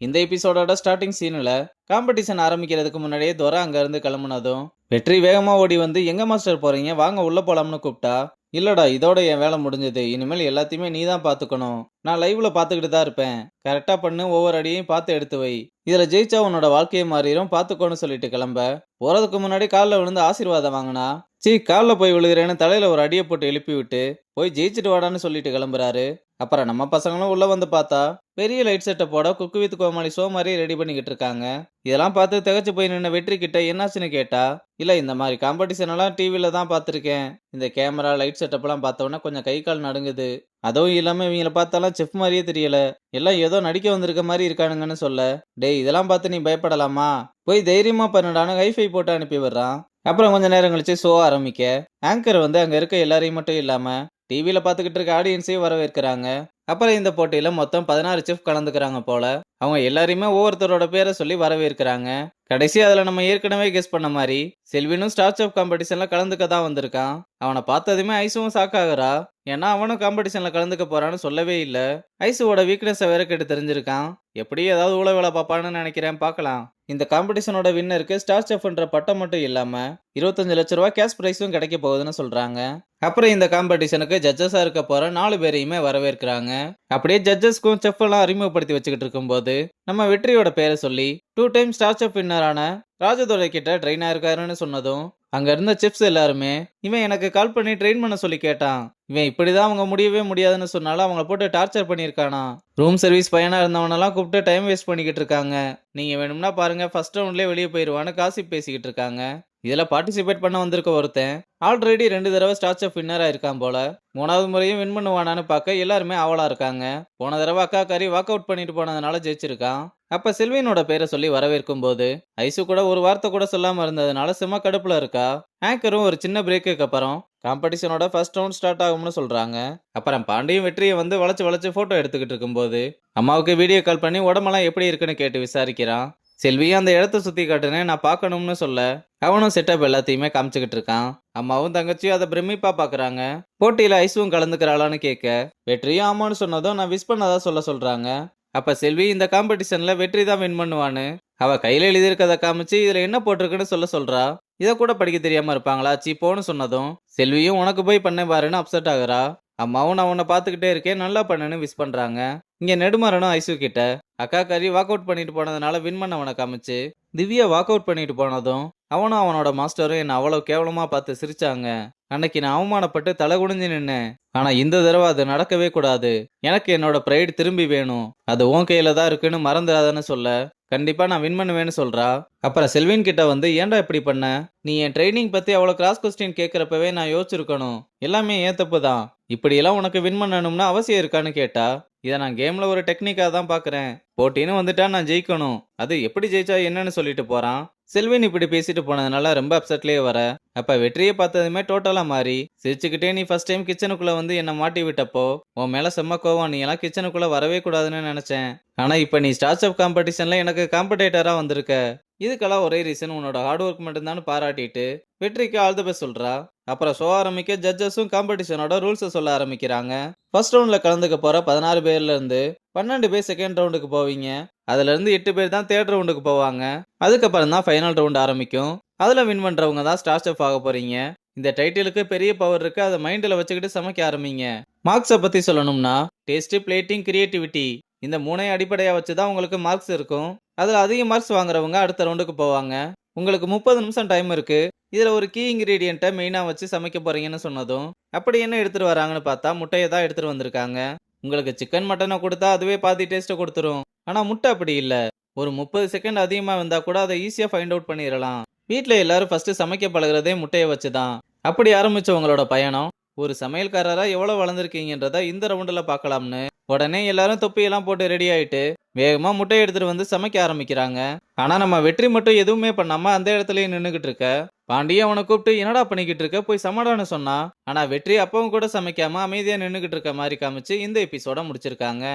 இந்த எபிசோடோட ஸ்டார்டிங் சீன்ல காம்படிஷன் ஆரம்பிக்கிறதுக்கு முன்னாடியே துரை அங்க இருந்து கிளம்புனதும் வெற்றி வேகமா ஓடி வந்து எங்க மாஸ்டர் போறீங்க வாங்க உள்ள போலாம்னு கூப்பிட்டா, இல்லடா இதோட என் வேலை முடிஞ்சது, இனிமேல் எல்லாத்தையுமே நீ தான் பாத்துக்கணும், நான் லைவ்ல பாத்துக்கிட்டு தான் இருப்பேன், கரெக்டா பண்ணு, ஒவ்வொரு அடியையும் பார்த்து எடுத்து வை, இதுல ஜெயிச்சா உன்னோட வாழ்க்கையை மாறிடும் பாத்துக்கோன்னு சொல்லிட்டு கிளம்ப போறதுக்கு முன்னாடி காலில் விழுந்து ஆசீர்வாதம் வாங்கினா, காலில் போய் விழுகிறேன்னு தலையில ஒரு அடியை போட்டு எழுப்பி விட்டு போய் ஜெயிச்சுட்டு வாடான்னு சொல்லிட்டு கிளம்புறாரு. அப்புறம் நம்ம பசங்களும் உள்ள வந்து பார்த்தா பெரிய லைட் செட்டப்போட குக்கு வித் கோமாளி ஷோ மாதிரி ரெடி பண்ணிக்கிட்டு இருக்காங்க. இதெல்லாம் பார்த்து திகச்சு போய் நின்ன வெற்றி கிட்ட என்னாச்சுன்னு கேட்டா, இல்ல இந்த மாதிரி காம்படிஷன் எல்லாம் டிவில தான் பார்த்துருக்கேன், இந்த கேமரா லைட் செட்டப் எல்லாம் பார்த்தோன்னா கொஞ்சம் கை கால் நடுங்குது, அதுவும் இல்லாம இவங்களை பார்த்தாலும் செஃப் மாதிரியே தெரியல, எல்லாம் ஏதோ நடிக்க வந்திருக்க மாதிரி இருக்கானுங்கன்னு சொல்ல, டேய் இதெல்லாம் பார்த்து நீ பயப்படலாமா, போய் தைரியமா பண்ணுடான்னு ஹைஃபை போட்டு அனுப்பி விடுறான். அப்புறம் கொஞ்ச நேரம் கழிச்சு ஷோ ஆரம்பிக்க ஆங்கர் வந்து அங்க இருக்க எல்லாரையும் மட்டும் இல்லாம டிவியில பாத்துக்கிட்டு இருக்க ஆடியன்ஸையும் வரவேற்கிறாங்க. அப்புறம் இந்த போட்டியில மொத்தம் 16 செஃப் கலந்துக்கிறாங்க போல. அவங்க எல்லாரையுமே ஒவ்வொருத்தரோட பேரை சொல்லி வரவேற்கிறாங்க. கடைசி அதுல நம்ம ஏற்கனவே கெஸ் பண்ண மாதிரி செல்வினும் ஸ்டார் செஃப் காம்படிஷன்ல கலந்துக்க தான் வந்திருக்கான். அவனை பார்த்ததுமே ஐசுவும் சாக்காகிறா. ஏன்னா அவனும் காம்படிஷன்ல கலந்துக்க போறான்னு சொல்லவே இல்ல. ஐசுவோட வீக்னஸை வேற கேட்டு தெரிஞ்சிருக்கான். எப்படி ஏதாவது ஊழ வேலை பார்ப்பான்னு நினைக்கிறேன், பார்க்கலாம். இந்த காம்படிஷனோட வின்னருக்கு ஸ்டார் செஃப்ன்ற பட்டம் மட்டும் இல்லாம 25 லட்ச ரூபாய் கேஷ் பிரைஸும் கிடைக்க போகுதுன்னு சொல்றாங்க. அப்புறம் இந்த காம்படிஷனுக்கு ஜட்ஜஸா இருக்க போற 4 பேரையுமே வரவேற்கிறாங்க. அப்படியே ஜட்ஜஸ்க்கும் செஃப் எல்லாம் அறிமுகப்படுத்தி வச்சுக்கிட்டு இருக்கும்போது நம்ம வெற்றியோட பேரை சொல்லி 2 டைம் ஸ்டார் செஃப் வின்னரான ராஜதுரை கிட்ட ட்ரெயின் ஆயிருக்காருன்னு சொன்னதும் அங்க இருந்த செஃப்ஸ் எல்லாருமே இவன் எனக்கு கால் பண்ணி ட்ரெயின் பண்ண சொல்லி கேட்டான், இவன் இப்படிதான் அவங்க முடியவே முடியாதுன்னு சொன்னாலும் அவங்கள போட்டு டார்ச்சர் பண்ணியிருக்கானா, ரூம் சர்வீஸ் பையனா இருந்தவனெல்லாம் கூப்பிட்டு டைம் வேஸ்ட் பண்ணிக்கிட்டு இருக்காங்க, நீங்க வேணும்னா பாருங்க ஃபர்ஸ்ட் ரவுண்ட்லேயே வெளியே போயிடுவான்னு காசிப் பேசிக்கிட்டு இருக்காங்க. இதுல பார்ட்டிசிபேட் பண்ண வந்திருக்க ஒருத்தன் ஆல்ரெடி 2 தடவை ஸ்டார் செஃப் வின்னரா இருக்கான் போல, 3வது முறையும் வின் பண்ணுவானான்னு பார்க்க எல்லாருமே ஆவலா இருக்காங்க. போன தடவை அக்கா கறி வாக் அவுட் பண்ணிட்டு போனதுனால ஜெயிச்சிருக்கான். அப்ப செல்வினோட பேரை சொல்லி வரவேற்கும் போது ஐசு கூட ஒரு வார்த்தை கூட சொல்லாம இருந்ததுனால செம கடுப்புல இருக்கா. ஆங்கரும் ஒரு சின்ன பிரேக்குக்கு அப்புறம் காம்படிஷனோட ஃபர்ஸ்ட் ரவுண்ட் ஸ்டார்ட் ஆகும்னு சொல்றாங்க. அப்புறம் பாண்டியும் வெற்றியை வந்து வளைச்சு வளைச்சு போட்டோ எடுத்துக்கிட்டு இருக்கும்போது அம்மாவுக்கு வீடியோ கால் பண்ணி உடம்பெல்லாம் எப்படி இருக்குன்னு கேட்டு விசாரிக்கிறான். செல்வியும் அந்த இடத்த சுத்தி காட்டுனேன் நான் பார்க்கணும்னு சொல்ல அவனும் செட்டப் எல்லாத்தையுமே காமிச்சுக்கிட்டு இருக்கான். அம்மாவும் தங்கச்சியும் அதை பிரமிப்பா பாக்குறாங்க. போட்டியில ஐசுவும் கலந்துக்கிறாளான்னு கேட்க வெற்றியும் ஆமான்னு சொன்னதும் நான் விஷ் பண்ணதா சொல்றாங்க. அப்ப செல்வி இந்த காம்படிஷன்ல வெற்றி தான் வின் பண்ணுவான்னு அவ கையில எழுதியிருக்கதை காமிச்சு இதுல என்ன போட்டிருக்குன்னு சொல்றா. இதை கூட படிக்க தெரியாம இருப்பாங்களா சீப்போன்னு சொன்னதும் செல்வியும் உனக்கு போய் பண்ண பாருன்னு அப்செட் ஆகுறா. அம்மாவும் நான் உன்னை பார்த்துக்கிட்டே இருக்கேன் நல்லா பண்ணுன்னு விஷ் பண்றாங்க. இங்க நெடுமாறனும் ஐசு கிட்ட அக்கா கறி வாக் அவுட் பண்ணிட்டு போனதுனால வின் பண்ணவனை காமிச்சு திவ்யா வாக் அவுட் பண்ணிட்டு போனதும் அவனும் அவனோட மாஸ்டரும் என்ன அவ்வளவு கேவலமா பார்த்து சிரிச்சாங்க. அன்னைக்கு நான் அவமானப்பட்டு தலை குனிஞ்சு நின்னேன், ஆனா இந்த தடவை அது நடக்கவே கூடாது, எனக்கு என்னோட பிரைடு திரும்பி வேணும், அது உன் கையில தான் இருக்குன்னு மறந்துடாதன்னு சொல்ல கண்டிப்பா நான் வின் பண்ணுவேன்னு சொல்றா. அப்புறம் செல்வின் கிட்ட வந்து ஏன்டா இப்படி பண்ண, நீ என் ட்ரைனிங் பத்தி அவ்வளவு கிராஸ் கொஸ்டின் கேட்கறப்பவே நான் யோசிச்சிருக்கணும், எல்லாமே ஏன் தப்பு தான், இப்படியெல்லாம் உனக்கு வின் பண்ணணும்னு அவசியம் இருக்கான்னு கேட்டா, இதை நான் கேம்ல ஒரு டெக்னிக்காக தான் பாக்குறேன், போட்டின்னு வந்துட்டா நான் ஜெயிக்கணும், அது எப்படி ஜெயிச்சா என்னன்னு சொல்லிட்டு போறான். செல்வின் இப்படி பேசிட்டு போனதுனால ரொம்ப அப்செட்லயே வர. அப்ப வெற்றியை பார்த்ததுமே டோட்டலா மாறி சிரிச்சுக்கிட்டே நீ ஃபர்ஸ்ட் டைம் கிச்சனுக்குள்ள வந்து என்ன மாட்டி விட்டப்போ உன் மேல செம்ம கோவம், நீ எல்லாம் கிச்சனுக்குள்ள வரவே கூடாதுன்னு நினைச்சேன், ஆனா இப்ப நீ ஸ்டார் செஃப் காம்படிஷன்ல எனக்கு காம்படேட்டரா வந்திருக்க, இதுக்கெல்லாம் ஒரே ரீசன் உன்னோட ஹார்ட் ஒர்க் மட்டும்தான் பாராட்டிட்டு வெற்றிக்கு ஆல் தி பெஸ்ட் சொல்றா. அப்புறம் ஷோ ஆரம்பிக்க ஜட்ஜஸும் காம்படிஷனோட ரூல்ஸை சொல்ல ஆரம்பிக்கிறாங்க. ஃபர்ஸ்ட் ரவுண்ட்ல கலந்துக்க போற 16 பேர்ல இருந்து 12 பேர் செகண்ட் ரவுண்டுக்கு போவீங்க, அதுல இருந்து 8 பேர் தான் தேர்ட் ரவுண்டுக்கு போவாங்க, அதுக்கப்புறம் தான் ஃபைனல் ரவுண்ட் ஆரம்பிக்கும், அதுல வின் பண்றவங்க தான் ஸ்டார் செஃப் ஆக போறீங்க. இந்த டைட்டிலுக்கு பெரிய பவர் இருக்கு, அதை மைண்ட்ல வச்சுக்கிட்டு சமைக்க ஆரம்பிங்க. மார்க்ஸை பத்தி சொல்லணும்னா டேஸ்ட், பிளேட்டிங், கிரியேட்டிவிட்டி இந்த 3 அடிப்படையா வச்சுதான் உங்களுக்கு மார்க்ஸ் இருக்கும். அதுல அதிக மார்க்ஸ் வாங்குறவங்க அடுத்த ரவுண்டுக்கு போவாங்க. உங்களுக்கு 30 நிமிஷம் டைம் இருக்கு, இதுல ஒரு கீ இன்கிரீடியன்ட்டை மெயினா வச்சு சமைக்க போறீங்கன்னு சொன்னதும் அப்படி என்ன எடுத்துட்டு வராங்கன்னு பார்த்தா முட்டையை தான் எடுத்துட்டு வந்திருக்காங்க. உங்களுக்கு சிக்கன் மட்டனை கொடுத்தா அதுவே பாதி டேஸ்ட்டை கொடுத்துரும், ஆனா முட்டை அப்படி இல்ல, ஒரு 30 செகண்ட் அதிகமா வந்தா கூட அதை ஈஸியா ஃபைண்ட் அவுட் பண்ணிடலாம். வீட்டுல எல்லாரும் ஃபர்ஸ்ட் சமைக்க பழகுறதே முட்டையை வச்சுதான். அப்படி ஆரம்பிச்ச உங்களோட பயணம் ஒரு சமையல்காரரா எவ்வளவு வளர்ந்துருக்கீங்கன்றத இந்த ரவுண்டுல பார்க்கலாம்னு உடனே எல்லாரும் தொப்பியெல்லாம் போட்டு ரெடி ஆயிட்டு வேகமா முட்டையை எடுத்துட்டு வந்து சமைக்க ஆரம்பிக்கிறாங்க. ஆனா நம்ம வெற்றி மட்டும் எதுவுமே பண்ணாம அந்த இடத்துலயே நின்னுகிட்டு இருக்க. பாண்டிய அவனை கூப்பிட்டு என்னடா பண்ணிக்கிட்டு இருக்க, போய் சமாடான்னு சொன்னா. ஆனா வெற்றி அப்பவும் கூட சமைக்காம அமைதியா நின்னுகிட்டு இருக்க மாதிரி காமிச்சு இந்த எபிசோட முடிச்சிருக்காங்க.